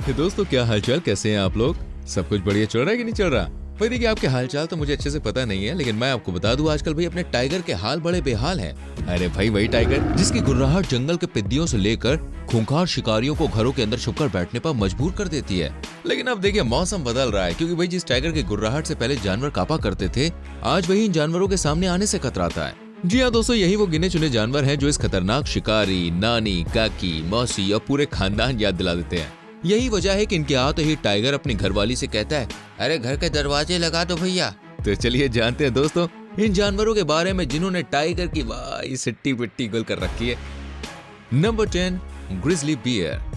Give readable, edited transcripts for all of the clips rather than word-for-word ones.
दोस्तों क्या हालचाल, कैसे हैं आप लोग? सब कुछ बढ़िया चल रहा है कि नहीं चल रहा? भाई देखिए, आपके हालचाल तो मुझे अच्छे से पता नहीं है, लेकिन मैं आपको बता दूं आजकल भाई अपने टाइगर के हाल बड़े बेहाल हैं। अरे भाई वही टाइगर जिसकी गुर्राहट जंगल के पिद्दियों से लेकर खूंखार शिकारियों को घरों के अंदर छुपकर बैठने पर मजबूर कर देती है। लेकिन अब देखिए मौसम बदल रहा है, क्योंकि भाई जिस टाइगर की गुर्राहट से पहले जानवर कांपा करते थे, आज वही इन जानवरों के सामने आने से कतराता है। जी हाँ दोस्तों, यही वो गिने चुने जानवर हैं जो इस खतरनाक शिकारी, नानी, काकी, मौसी और पूरे खानदान याद दिला देते हैं। यही वजह है कि इनके आते ही टाइगर अपनी घरवाली से कहता है, अरे घर के दरवाजे लगा दो भैया। तो चलिए जानते हैं दोस्तों इन जानवरों के बारे में जिन्होंने टाइगर की वाई सिट्टी पिट्टी गुल कर रखी है। Number 10, grizzly bear.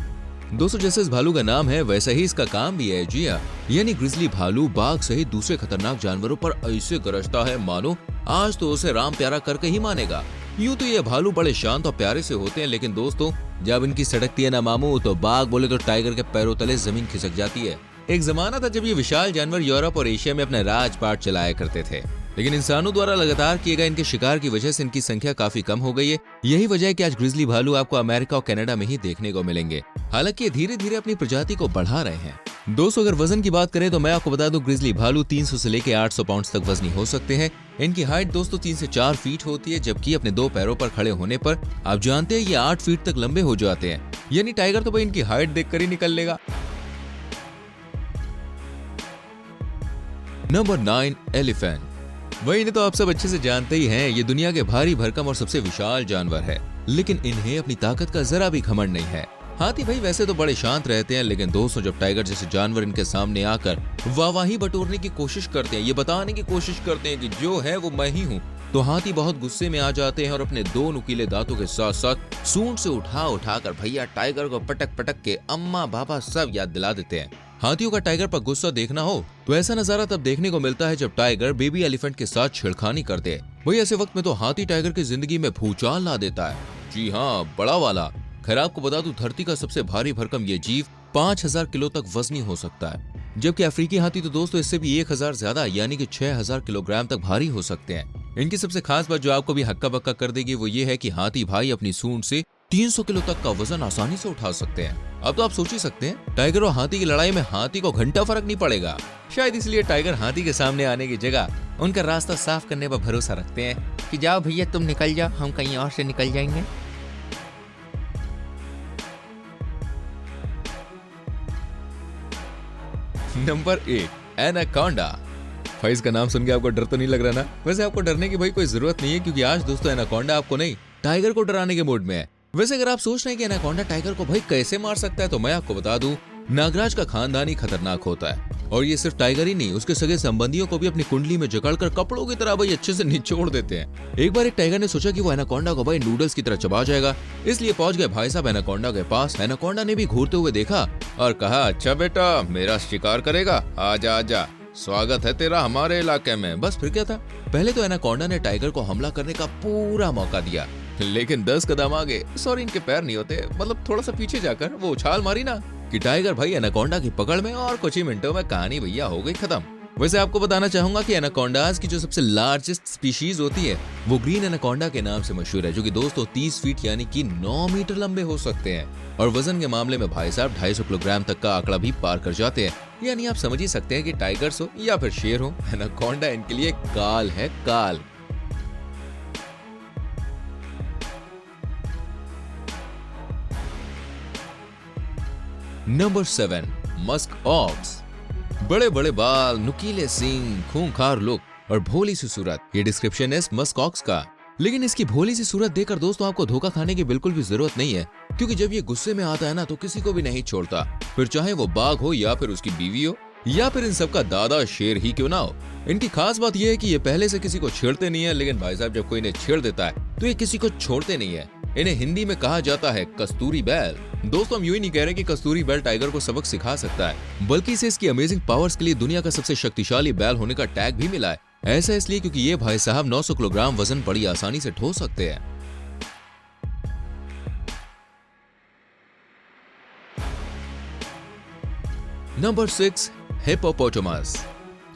दोस्तों जैसे इस भालू का नाम है वैसा ही इसका काम भी है। जी हाँ, यानी ग्रिजली भालू बाघ सहित दूसरे खतरनाक जानवरों पर ऐसे गरजता है मानो आज तो उसे राम प्यारा करके ही मानेगा। यूं तो ये भालू बड़े शांत और प्यारे से होते हैं, लेकिन दोस्तों जब इनकी सड़कती है ना मामू, तो बाघ बोले तो टाइगर के पैरों तले जमीन खिसक जाती है। एक जमाना था जब ये विशाल जानवर यूरोप और एशिया में अपना राजपाट चलाया करते थे, लेकिन इंसानों द्वारा लगातार किए गए इनके शिकार की वजह से इनकी संख्या काफी कम हो गई है। यही वजह है कि आज ग्रिजली भालू आपको अमेरिका और कनाडा में ही देखने को मिलेंगे। हालांकि ये धीरे धीरे अपनी प्रजाति को बढ़ा रहे हैं। दोस्तों अगर वजन की बात करें तो मैं आपको बता दूं ग्रिजली भालू 300 से लेकर 800 पाउंड तक वजनी हो सकते हैं। इनकी हाइट दोस्तों 3 से 4 फीट होती है, जबकि अपने 2 पैरों पर खड़े होने पर आप जानते हैं ये 8 फीट तक लंबे हो जाते हैं। यानी टाइगर तो भाई इनकी हाइट देखकर ही निकल लेगा। Number 9, elephant. वही इन्हें तो आप सब अच्छे से जानते ही हैं, ये दुनिया के भारी भरकम और सबसे विशाल जानवर है, लेकिन इन्हें अपनी ताकत का जरा भी घमंड नहीं है। हाथी भाई वैसे तो बड़े शांत रहते हैं, लेकिन दोस्तों जब टाइगर जैसे जानवर इनके सामने आकर वाहवाही बटोरने की कोशिश करते हैं, ये बताने की कोशिश करते हैं कि जो है वो मैं ही हूँ, तो हाथी बहुत गुस्से में आ जाते हैं और अपने 2 नुकीले दांतों के साथ साथ सूंड से उठा कर भैया टाइगर को पटक पटक के अम्मा बाबा सब याद दिला देते हैं। हाथियों का टाइगर पर गुस्सा देखना हो तो ऐसा नजारा तब देखने को मिलता है जब टाइगर बेबी एलिफेंट के साथ छेड़खानी करते हैं। वही ऐसे वक्त में तो हाथी टाइगर की जिंदगी में भूचाल ला देता है। जी हाँ, बड़ा वाला। खैर आपको बता दूं धरती का सबसे भारी भरकम ये जीव 5000 किलो तक वजनी हो सकता है, जबकि अफ्रीकी हाथी तो दोस्तों इससे भी 1000 ज्यादा यानी कि 6000 किलोग्राम तक भारी हो सकते हैं। इनकी सबसे खास बात जो आपको भी हक्का बक्का कर देगी वो ये है कि हाथी भाई अपनी सूंड से 300 किलो तक का वजन आसानी से उठा सकते हैं। अब तो आप सोच ही सकते हैं टाइगर और हाथी की लड़ाई में हाथी को घंटा फर्क नहीं पड़ेगा। शायद इसलिए टाइगर हाथी के सामने आने की जगह उनका रास्ता साफ करने पर भरोसा रखते हैं कि जाओ भैया तुम निकल जाओ, हम कहीं और से निकल जाएंगे। Number 8, anaconda. भाई इसका नाम सुन के आपको डर तो नहीं लग रहा ना? वैसे आपको डरने की भाई कोई जरूरत नहीं है, क्योंकि आज दोस्तों एनाकोंडा आपको नहीं टाइगर को डराने के मूड में है। वैसे अगर आप सोच रहे हैं कि एनाकोंडा टाइगर को भाई कैसे मार सकता है, तो मैं आपको बता दूं नागराज का खानदान ही खतरनाक होता है, और ये सिर्फ टाइगर ही नहीं उसके सगे संबंधियों को भी अपनी कुंडली में जकड़कर कपड़ों की तरह भाई अच्छे से निचोड़ देते हैं। एक बार एक टाइगर ने सोचा कि वो एनाकोंडा को भाई नूडल्स की तरह चबा जाएगा, इसलिए पहुंच गए भाई साहब एनाकोंडा के पास। एनाकोंडा ने भी घूरते हुए देखा और कहा, अच्छा बेटा मेरा शिकार करेगा, आजा आजा, स्वागत है तेरा हमारे इलाके में। बस फिर क्या था, पहले तो एनाकोंडा ने टाइगर को हमला करने का पूरा मौका दिया, लेकिन 10 कदम आगे, सॉरी इनके पैर नहीं होते, मतलब थोड़ा सा पीछे जाकर वो उछाल मारी ना कि टाइगर भाई एनाकोंडा की पकड़ में, और कुछ ही मिनटों में कहानी भैया हो गई खत्म। वैसे आपको बताना चाहूंगा कि एनाकोंडाज की जो सबसे लार्जेस्ट स्पीशीज होती है वो ग्रीन एनाकोंडा के नाम से मशहूर है, जो कि दोस्तों 30 फीट यानी कि 9 मीटर लंबे हो सकते हैं, और वजन के मामले में भाई साहब 250 किलोग्राम तक का आंकड़ा भी पार कर जाते हैं। यानी आप समझ ही सकते हैं कि टाइगर्स हो या फिर शेर हो, एनाकोंडा इनके लिए काल है काल। Number 7, musk ox. बड़े बड़े बाल, नुकीले सींग, खूंखार लुक और भोली सी सूरत, ये डिस्क्रिप्शन है मस्क ऑक्स का। लेकिन इसकी भोली सी सूरत देखकर दोस्तों आपको धोखा खाने की बिल्कुल भी जरूरत नहीं है, क्योंकि जब ये गुस्से में आता है ना तो किसी को भी नहीं छोड़ता, फिर चाहे वो बाघ हो या फिर उसकी बीवी हो या फिर इन सबका दादा शेर ही क्यों ना हो। इनकी खास बात यह है कि ये पहले से किसी को छेड़ते नहीं है, लेकिन भाई साहब जब कोई इन्हें छेड़ देता है तो ये किसी को छोड़ते नहीं है। इन्हें हिंदी में कहा जाता है कस्तूरी बैल। दोस्तों हम यूं ही नहीं कह रहे कि कस्तूरी बैल टाइगर को सबक सिखा सकता है, बल्कि इसे इसकी अमेजिंग पावर्स के लिए दुनिया का सबसे शक्तिशाली बैल होने का टैग भी मिला है। ऐसा इसलिए क्योंकि ये भाई साहब 900 किलोग्राम वजन बड़ी आसानी से ढो सकते हैं। Number 6, hippopotamus.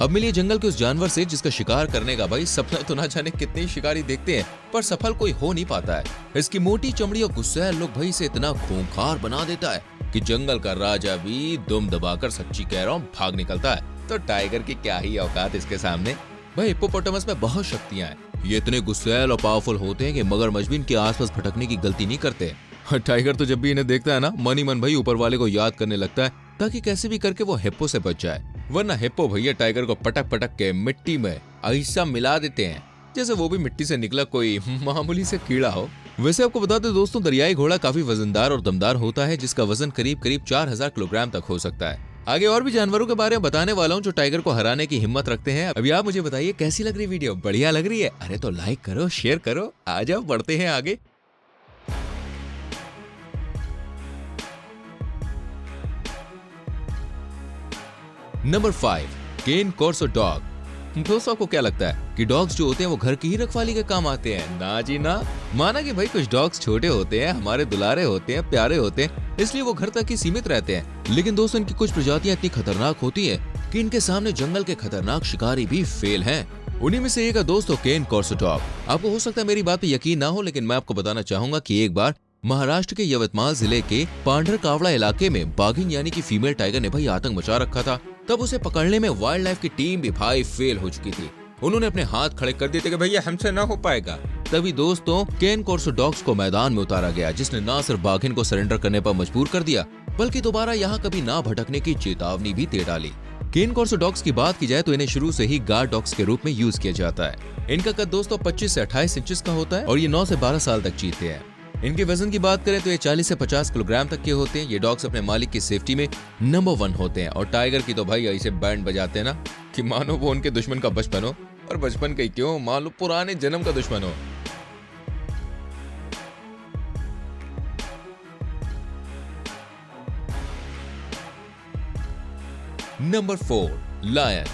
अब मिलिए जंगल के उस जानवर से जिसका शिकार करने का भाई सपना तो ना जाने कितने शिकारी देखते हैं, पर सफल कोई हो नहीं पाता है। इसकी मोटी चमड़ी और गुस्सैल लुक भाई से इतना खूंखार बना देता है कि जंगल का राजा भी दुम दबाकर सच्ची कह रहा हूँ भाग निकलता है, तो टाइगर की क्या ही औकात इसके सामने। भाई हिप्पोपोटामस में बहुत शक्तियां हैं। ये इतने गुस्सैल और पावरफुल होते हैं कि मगरमच्छ भी इनके आसपास भटकने की गलती नहीं करते। टाइगर तो जब भी इन्हें देखता है ना, मन ही मन भाई ऊपर वाले को याद करने लगता है ताकि कैसे भी करके वो हिप्पो से बच जाए, वरना हिप्पो भैया टाइगर को पटक पटक के मिट्टी में ऐसा मिला देते हैं जैसे वो भी मिट्टी से निकला कोई मामूली से कीड़ा हो। वैसे आपको बता दें दोस्तों, दरियाई घोड़ा काफी वजनदार और दमदार होता है, जिसका वजन करीब करीब 4000 किलोग्राम तक हो सकता है। आगे और भी जानवरों के बारे में बताने वाला हूँ जो टाइगर को हराने की हिम्मत रखते हैं। अभी आप मुझे बताइए कैसी लग रही वीडियो, बढ़िया लग रही है? अरे तो लाइक करो, शेयर करो, आ जाओ बढ़ते हैं आगे। नंबर 5, केन कॉर्सो डॉग। दोस्तों आपको क्या लगता है कि डॉग्स जो होते हैं वो घर की ही रखवाली के काम आते हैं? ना जी ना। माना कि भाई कुछ डॉग्स छोटे होते हैं, हमारे दुलारे होते हैं, प्यारे होते हैं, इसलिए वो घर तक ही सीमित रहते हैं। लेकिन दोस्तों इनकी कुछ प्रजातियां इतनी खतरनाक होती हैं कि इनके सामने जंगल के खतरनाक शिकारी भी फेल हैं। उन्हीं में से एक है दोस्तों केन कॉर्सो डॉग। आपको हो सकता है मेरी बात पे यकीन ना हो, लेकिन मैं आपको बताना चाहूंगा कि एक बार महाराष्ट्र के यवतमाल जिले के पांढर कावड़ा इलाके में बाघिन यानी कि फीमेल टाइगर ने भाई आतंक मचा रखा था। तब उसे पकड़ने में वाइल्ड लाइफ की टीम भी भाई फेल हो चुकी थी। उन्होंने अपने हाथ खड़े कर दिए थे कि भैया हमसे ना हो पाएगा। तभी दोस्तों केन कॉर्सो डॉग्स को मैदान में उतारा गया, जिसने न सिर्फ बाघिन को सरेंडर करने पर मजबूर कर दिया, बल्कि दोबारा यहाँ कभी ना भटकने की चेतावनी भी दे डाली। केन कॉर्सो डॉग्स की बात की जाए तो इन्हें शुरू से ही गार्ड डॉग्स के रूप में यूज किया जाता है। इनका कद दोस्तों 25 से 28 इंचेस का होता है और ये 9 से 12 साल तक जीते हैं। इनके वजन की बात करें तो ये 40 से 50 किलोग्राम तक के होते हैं। ये डॉग्स अपने मालिक की सेफ्टी में नंबर 1 होते हैं। और टाइगर की तो भाई ऐसे बैंड बजाते हैं ना कि मानो वो उनके दुश्मन का बचपन हो, और बचपन का ही क्यों, मान लो पुराने जन्म का दुश्मन हो। Number 4, lion.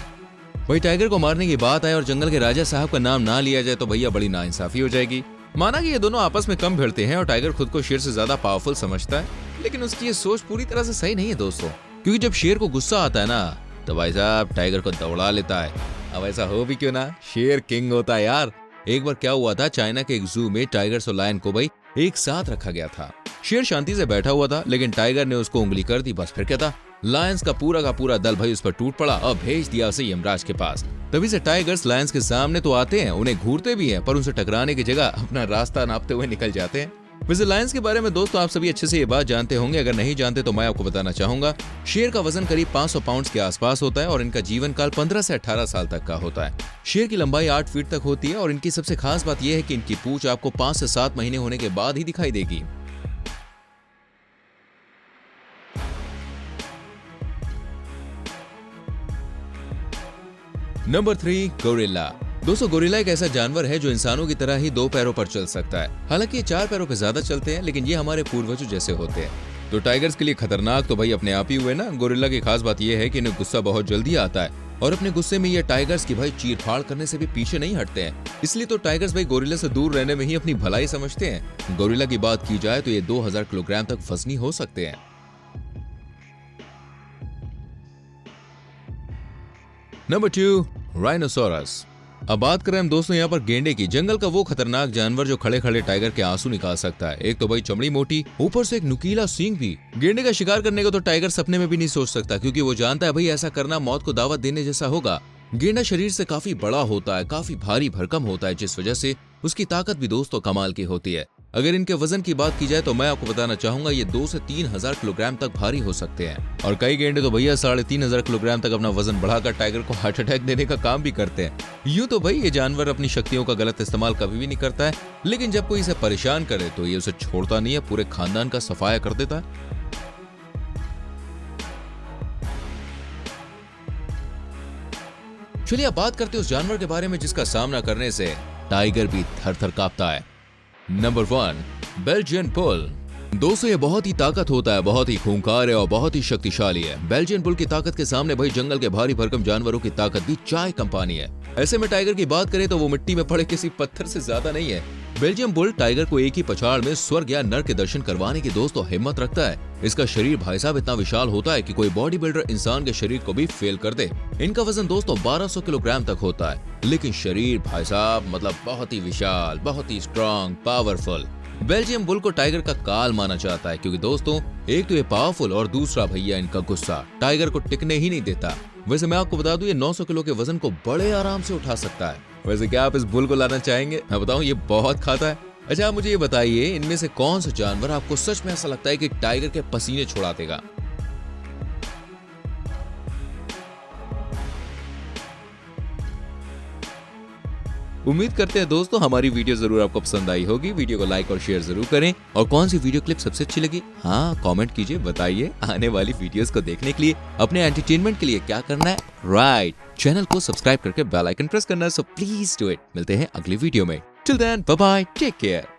भाई टाइगर को मारने की बात आए और जंगल के राजा साहब का नाम ना लिया जाए तो भैया बड़ी नाइंसाफी हो जाएगी। माना कि ये दोनों आपस में कम भिड़ते हैं और टाइगर खुद को शेर से ज्यादा पावरफुल समझता है, लेकिन उसकी ये सोच पूरी तरह से सही नहीं है दोस्तों, क्योंकि जब शेर को गुस्सा आता है ना तो भाई साहब टाइगर को दौड़ा लेता है। अब ऐसा हो भी क्यों ना, शेर किंग होता है यार। एक बार क्या हुआ था, चाइना के एक जू में टाइगर और लायन को भाई एक साथ रखा गया था। शेर शांति से बैठा हुआ था, लेकिन टाइगर ने उसको उंगली कर दी। बस फिर क्या था, लायंस का पूरा दल भाई उस पर टूट पड़ा और भेज दिया उसे यमराज के पास। तभी से टाइगर्स लायंस के सामने तो आते हैं, उन्हें घूरते भी हैं, पर उनसे टकराने की जगह अपना रास्ता नापते हुए निकल जाते हैं। वैसे लायंस के बारे में दोस्तों आप सभी अच्छे से ये बात जानते होंगे, अगर नहीं जानते तो मैं आपको बताना चाहूंगा। शेर का वजन करीब 500 पाउंड के आसपास होता है और इनका जीवन काल 15 से 18 साल तक का होता है। शेर की लंबाई 8 फीट तक होती है और इनकी सबसे खास बात यह है कि इनकी पूंछ आपको 5 से 7 महीने होने के बाद ही दिखाई देगी। Number 3, gorilla. दोस्तों गोरिल्ला एक ऐसा जानवर है जो इंसानों की तरह ही 2 पैरों पर चल सकता है। हालांकि ये 4 पैरों पे ज्यादा चलते हैं, लेकिन ये हमारे पूर्वजों जैसे होते हैं। तो टाइगर्स के लिए खतरनाक तो भाई अपने आप ही हुए ना। गोरिल्ला की खास बात यह है कि इन्हें गुस्सा बहुत जल्दी आता है और अपने गुस्से में ये टाइगर्स की भाई चीर फाड़ करने से भी पीछे नहीं हटते हैं। इसलिए तो टाइगर्स भाई गोरिल्ला से दूर रहने में ही अपनी भलाई समझते हैं। गोरिल्ला की बात की जाए तो ये 2000 किलोग्राम तक वजनी हो सकते हैं। Number 2, rhinoceros. अब बात करें हम दोस्तों यहाँ पर गेंडे की। जंगल का वो खतरनाक जानवर जो खड़े खड़े टाइगर के आंसू निकाल सकता है। एक तो भाई चमड़ी मोटी, ऊपर से एक नुकीला सींग भी। गेंडे का शिकार करने को तो टाइगर सपने में भी नहीं सोच सकता, क्योंकि वो जानता है भाई ऐसा करना मौत को दावत देने जैसा होगा। गेंडा शरीर से काफी बड़ा होता है, काफी भारी भरकम होता है, जिस वजह से उसकी ताकत भी दोस्तों कमाल की होती है। अगर इनके वजन की बात की जाए तो मैं आपको बताना चाहूंगा ये 2 से 3000 किलोग्राम तक भारी हो सकते हैं। और कई गेंडे तो भैया 3500 किलोग्राम तक अपना वजन बढ़ाकर टाइगर को हार्ट अटैक देने का काम भी करते हैं। यूं तो भाई ये जानवर अपनी शक्तियों का गलत इस्तेमाल कभी भी नहीं करता है, लेकिन जब कोई इसे परेशान करे तो ये उसे छोड़ता नहीं है, पूरे खानदान का सफाया कर देता है। चलिए अब बात करते हैं उस जानवर के बारे में जिसका सामना करने से टाइगर भी थर-थर कांपता है। Number 1, Belgian bull. दोस्तों ये बहुत ही ताकत होता है, बहुत ही खूंखार है और बहुत ही शक्तिशाली है। बेल्जियन बुल की ताकत के सामने भाई जंगल के भारी भरकम जानवरों की ताकत भी चाय कम पानी है। ऐसे में टाइगर की बात करें तो वो मिट्टी में पड़े किसी पत्थर से ज्यादा नहीं है। बेल्जियम बुल टाइगर को एक ही पछाड़ में स्वर्ग या नर्क के दर्शन करवाने की दोस्तों हिम्मत रखता है। इसका शरीर भाई साहब इतना विशाल होता है कि कोई बॉडी बिल्डर इंसान के शरीर को भी फेल कर दे। इनका वजन दोस्तों 1200 किलोग्राम तक होता है, लेकिन शरीर भाई साहब मतलब बहुत ही विशाल, बहुत ही स्ट्रॉन्ग, पावरफुल। बेल्जियम बुल को टाइगर का काल माना जाता है क्योंकि दोस्तों एक तो ये पावरफुल और दूसरा भैया इनका गुस्सा टाइगर को टिकने ही नहीं देता। वैसे मैं आपको बता दूं ये 900 किलो के वजन को बड़े आराम से उठा सकता है। वैसे क्या आप इस बुल को लाना चाहेंगे? मैं बताऊं ये बहुत खाता है। अच्छा, आप मुझे ये बताइए इनमें से कौन सा जानवर आपको सच में ऐसा लगता है कि टाइगर के पसीने छुड़ा देगा? उम्मीद करते हैं दोस्तों हमारी वीडियो जरूर आपको पसंद आई होगी। वीडियो को लाइक और शेयर जरूर करें और कौन सी वीडियो क्लिप सबसे अच्छी लगी हाँ कमेंट कीजिए, बताइए। आने वाली वीडियोस को देखने के लिए अपने एंटरटेनमेंट के लिए क्या करना है, राइट, चैनल को सब्सक्राइब करके बेल आइकन प्रेस करना है। So please do it. मिलते हैं अगली वीडियो में। Till then bye bye, take care.